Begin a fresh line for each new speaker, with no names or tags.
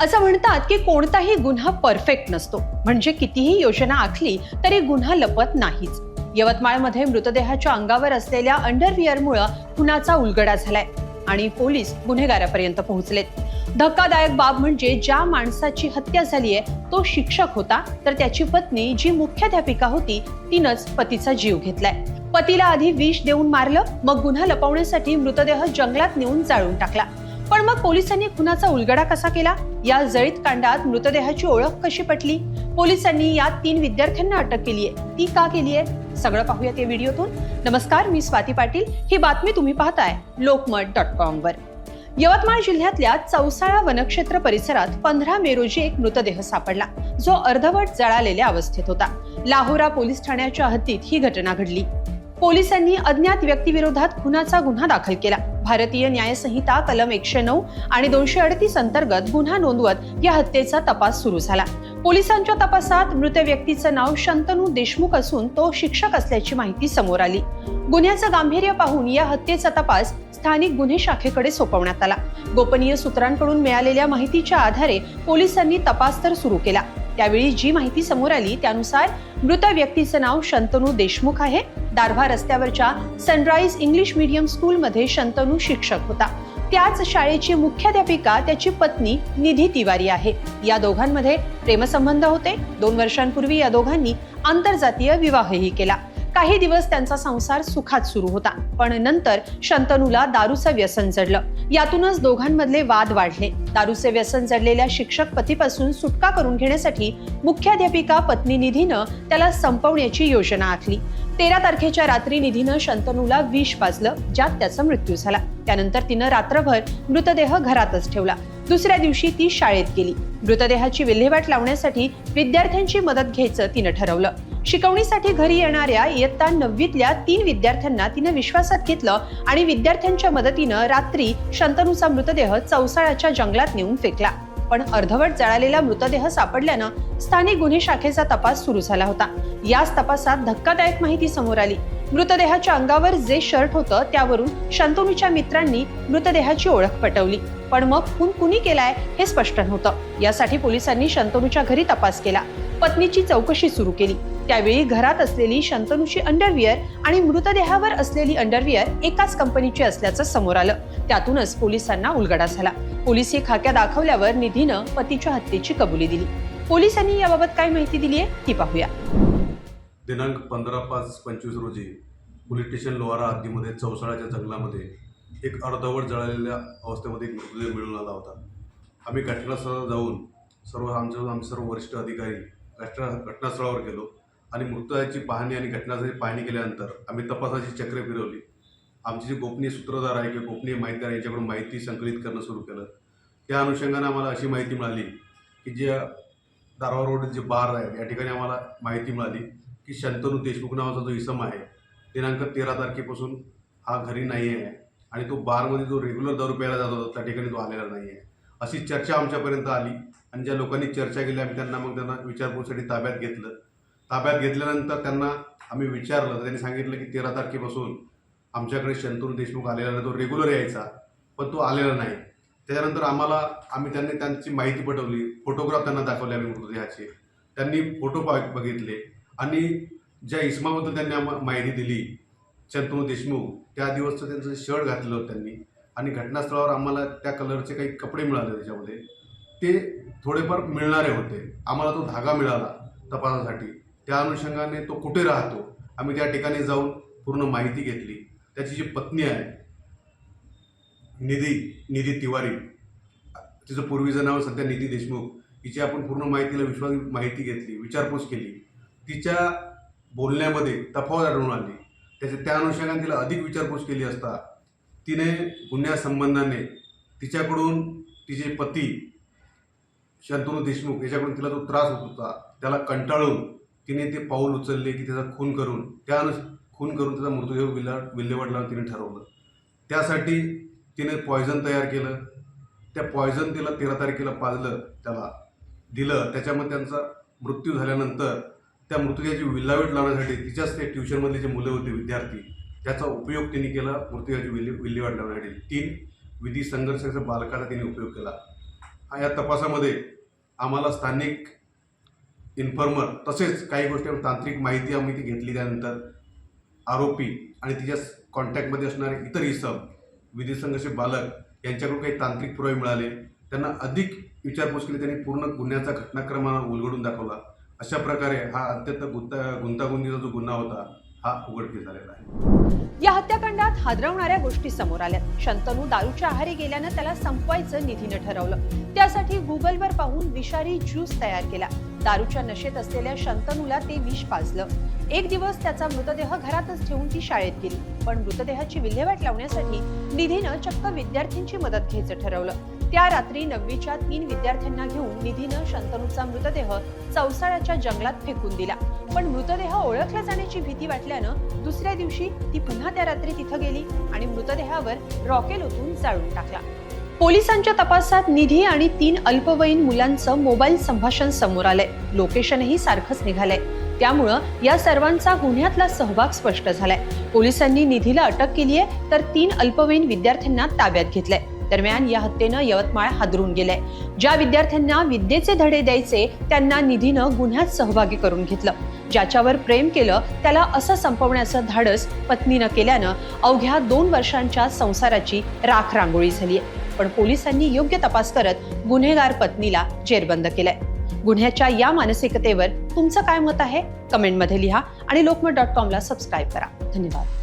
असं म्हणतात की कोणताही गुन्हा परफेक्ट नसतो, म्हणजे कितीही योजना आखली तरी गुन्हा लपत नाहीच. यवतमाळमध्ये मृतदेहाच्या अंगावर असलेल्या अंडरविअरमुळे खुनाचा उलगडा झालाय आणि पोलीस गुन्हेगारापर्यंत पोहोचलेत. धक्कादायक बाब म्हणजे ज्या माणसाची हत्या झालीये तो शिक्षक होता, तर त्याची पत्नी जी मुख्याध्यापिका होती तिनंच पतीचा जीव घेतलाय. पतीला आधी विष देऊन मारलं, मग गुन्हा लपवण्यासाठी मृतदेह जंगलात नेऊन जाळून टाकला. पण मग पोलिसांनी खुनाचा उलगडा कसा केला? या जळीत कांडात मृतदेहाची ओळख कशी पटली? पोलिसांनी या 3 विद्यार्थ्यांना अटक केलीये, ती का केलीये? सगळं पाहूयात या व्हिडिओतून. नमस्कार, मी स्वाती पाटील. ही बातमी तुम्ही पाहताय lokmat.com वर. यवतमाळ जिल्ह्यातल्या चौसाळा वनक्षेत्र परिसरात 15 मे रोजी एक मृतदेह सापडला, जो अर्धवट जळालेल्या अवस्थेत होता. लाहोरा पोलीस ठाण्याच्या हद्दीत ही घटना घडली. पोलिसांनी अज्ञात व्यक्तीविरोधात खुनाचा गुन्हा दाखल केला. भारतीय न्याय संहिता कलम 109 आणि 238 अंतर्गत गुन्हा नोंदवत या हत्येचा तपास सुरू झाला. पोलिसांच्या तपासात मृत व्यक्तीचं नाव शंतनू देशमुख असून तो शिक्षक असल्याची माहिती समोर आली. गुन्ह्याचं गांभीर्य पाहून या हत्येचा तपास स्थानिक गुन्हे शाखेकडे सोपवण्यात आला. गोपनीय सूत्रांकडून मिळालेल्या माहितीच्या आधारे पोलिसांनी तपास तर सुरू केला. त्यावेळी जी माहिती समोर आली त्यानुसार मृत व्यक्तीचं नाव शंतनू देशमुख आहे. दारव्हा रस्त्यावरच्या सनराइज इंग्लिश मीडियम स्कूलमध्ये शंतनू शिक्षक होता. त्याच शाळेची मुख्याध्यापिका त्याची पत्नी निधी तिवारी आहे. या दोघांमध्ये प्रेमसंबंध होते. 2 वर्षांपूर्वी या दोघांनी आंतरजातीय विवाहही केला. काही दिवस त्यांचा संसार सुखात सुरू होता, पण नंतर शंतनूला दारूचं व्यसन जडलं. यातूनच दोघांमधले वाद वाढले. दारूचे व्यसन जडलेल्या शिक्षक पतीपासून सुटका करून घेण्यासाठी मुख्याध्यापिका पत्नी निधीनं त्याला संपवण्याची योजना आखली. 13 तारखेच्या रात्री निधीनं शंतनूला विष पाजलं, ज्यात त्याचा मृत्यू झाला. त्यानंतर तिनं रात्रभर मृतदेह घरातच ठेवला. दुसऱ्या दिवशी ती शाळेत गेली. मृतदेहाची विल्हेवाट लावण्यासाठी विद्यार्थ्यांची मदत घ्यायचं तिनं ठरवलं. शिकवणीसाठी घरी येणाऱ्या इयत्ता 9वीतल्या 3 विद्यार्थ्यांना तिनं विश्वासात घेतलं आणि विद्यार्थ्यांच्या मदतीनं रात्री शंतनूचा मृतदेह चौसाळ्याच्या जंगलात नेऊन फेकला. पण अर्धवट जळालेला मृतदेह सापडल्यानं स्थानिक गुन्हे शाखेचा तपास सुरू झाला होता. याच तपासात धक्कादायक माहिती समोर आली. मृतदेहाच्या अंगावर जे शर्ट होतं त्यावरून शंतनूच्या मित्रांनी मृतदेहाची ओळख पटवली. पण मग खून कुणी केलाय हे स्पष्ट नव्हतं. यासाठी पोलिसांनी शंतनूच्या घरी तपास केला. पत्नीची चौकशी सुरू केली. त्यावेळी घरात असलेली शंतनूची अंडरविअर आणि मृतदेहावर असलेली अंडरविअर एकाच कंपनीची असल्याचं समोर आलं. त्यातूनच पोलिसांना उलगडा झाला. पोलिसी खाक्या दाखवल्यावर निधीनं पतीच्या हत्येची कबुली दिली. पोलिसांनी याबाबत काय माहिती दिली आहे ती पाहूया.
दिनांक 15/5/25 रोजी पोलीस स्टेशन लोहारा हद्दीमध्ये चौसाळ्याच्या जंगलामध्ये एक अर्धवट जळालेल्या अवस्थेमध्ये एक मृतदेह मिळून आला होता. आम्ही घटनास्थळावर जाऊन आमचे सर्व वरिष्ठ अधिकारी घटनास्थळावर गेलो आणि मृतदेहाची पाहणी आणि घटनास्थळाची पाहणी केल्यानंतर आम्ही तपासाची चक्रे फिरवली. आमचे जे गोपनीय सूत्रधार आहे किंवा गोपनीय माहितीदार यांच्याकडून माहिती संकलित करणं सुरू केलं. त्या अनुषंगाने आम्हाला अशी माहिती मिळाली की जे दारवा रोड जे बार आहे या ठिकाणी आम्हाला माहिती मिळाली की शंतनू देशमुख नावाचा जो इसम आहे दिनांक 13 तारखेपासून हा घरी नाही आहे आणि तो बारमध्ये जो रेग्युलर दारू प्यायला जात होता त्या ठिकाणी तो आलेला नाही आहे, अशी चर्चा आमच्यापर्यंत आली. आणि ज्या लोकांनी चर्चा केली आम्ही त्यांना विचारपूससाठी ताब्यात घेतलं. ताब्यात घेतल्यानंतर त्यांना आम्ही विचारलं तर त्यांनी सांगितलं की 13 तारखेपासून आमच्याकडे शंतनू देशमुख आलेला नाही, तो रेग्युलर यायचा पण तो आलेला नाही. त्याच्यानंतर आम्ही त्यांची माहिती पटवली. फोटोग्राफ त्यांना दाखवले आम्ही मृतदेहाचे. त्यांनी फोटो बघितले आणि ज्या इसमाबद्दल त्यांनी माहिती दिली शंतनू देशमुख, त्या दिवसचं त्यांचं शर्ट घातलं होतं त्यांनी आणि घटनास्थळावर आम्हाला त्या कलरचे काही कपडे मिळाले. त्याच्यामध्ये ते थोडेफार मिळणारे होते. आम्हाला तो धागा मिळाला तपासासाठी. त्या अनुषंगाने तो कुठे राहतो आम्ही त्या ठिकाणी जाऊन पूर्ण माहिती घेतली. त्याची जी पत्नी आहे निधी तिवारी, तिचं पूर्वीचं नाव सध्या निधी देशमुख, हिची आपण पूर्ण माहिती घेतली, विचारपूस केली. तिच्या बोलण्यामध्ये तफावत आढळून आली. त्या अनुषंगाने तिला अधिक विचारपूस केली असता तिने गुन्ह्यासंबंधाने तिच्याकडून तिचे पती शंतनू देशमुख याच्याकडून तिला जो त्रास होत होता त्याला कंटाळून तिने ते पाऊल उचलले की त्याचा खून करून त्याचा मृतदेह विल्हेवाट लावून तिने ठरवलं. त्यासाठी तिने पॉयझन तयार केलं. त्या पॉयझन तिला 13 तारखेला पाजलं, त्याला दिलं. त्याच्यामध्ये त्यांचा मृत्यू झाल्यानंतर त्या मृतदेहाची विल्हेवाट लावण्यासाठी तिच्याच ते ट्युशनमधले जे मुलं होते विद्यार्थी त्याचा उपयोग तिने केला. मृतदेहाची विल्हेवाट लावण्यासाठी 3 विधी संघर्षाच्या बालकाचा तिने उपयोग केला. या तपासामध्ये आम्हाला स्थानिक इन्फॉर्मर तसेच काही गोष्टी तांत्रिक माहिती आम्ही ती घेतली. त्यानंतर आरोपी आणि तिच्या कॉन्टॅक्टमध्ये असणारे इतर इसम विधिसंघर्ष बालक यांच्याकडून काही तांत्रिक पुरावे मिळाले. त्यांना अधिक विचारपूस केली. त्यांनी पूर्ण गुन्ह्याचा घटनाक्रम उलगडून दाखवला. अशा प्रकारे हा अत्यंत गुंतागुंतीचा जो गुन्हा होता हा उघडकीस झालेला आहे.
या हत्याकांडात हादरवणाऱ्या गोष्टी समोर आल्या. शंतनू दारूच्या आहारी गेल्यानं त्याला संपवायचं निधीनं ठरवलं. त्यासाठी गुगलवर पाहून विषारी ज्यूस तयार केला. दारूच्या नशेत असलेल्या शंतनूला ते विष पाजलं. एक दिवस त्याचा मृतदेह घरातच ठेवून ती शाळेत गेली. पण मृतदेहाची विल्हेवाट लावण्यासाठी निधीनं चक्क विद्यार्थ्यांची मदत घ्यायचं ठरवलं. त्या रात्री 9वीच्या 3 विद्यार्थ्यांना घेऊन निधीनं शंतनूचा मृतदेह चौसाळ्याच्या जंगलात फेकून दिला. पण मृतदेह ओळखला जाण्याची भीती वाटल्यानं दुसऱ्या दिवशी ती पुन्हा त्या रात्री तिथं गेली आणि मृतदेहावर रॉकेल ओतून जाळून टाकला. पोलिसांच्या तपासात निधी आणि 3 अल्पवयीन मुलांचं मोबाईल संभाषण समोर आलंय. लोकेशनही सारखंच निघालंय. त्यामुळं या सर्वांचा गुन्ह्यातला सहभाग स्पष्ट झालाय. पोलिसांनी निधीला अटक केलीय तर 3 अल्पवयीन विद्यार्थ्यांना ताब्यात घेतलंय. दरम्यान या हत्येनं यवतमाळ हादरून गेलंय. ज्या विद्यार्थ्यांना विद्येचे धडे द्यायचे त्यांना निधीनं गुन्ह्यात सहभागी करून घेतलं. ज्याच्यावर प्रेम केलं त्याला असं संपवण्याचं धाडस पत्नीनं केल्यानं अवघ्या 2 वर्षांच्या संसाराची राख रांगोळी झालीय. पण पोलिसांनी योग्य तपास करत गुन्हेगार पत्नीला जेरबंद केलंय. गुन्ह्याच्या या मानसिकतेवर तुमचं काय मत आहे कमेंटमध्ये लिहा आणि lokmat.com ला सबस्क्राईब करा. धन्यवाद.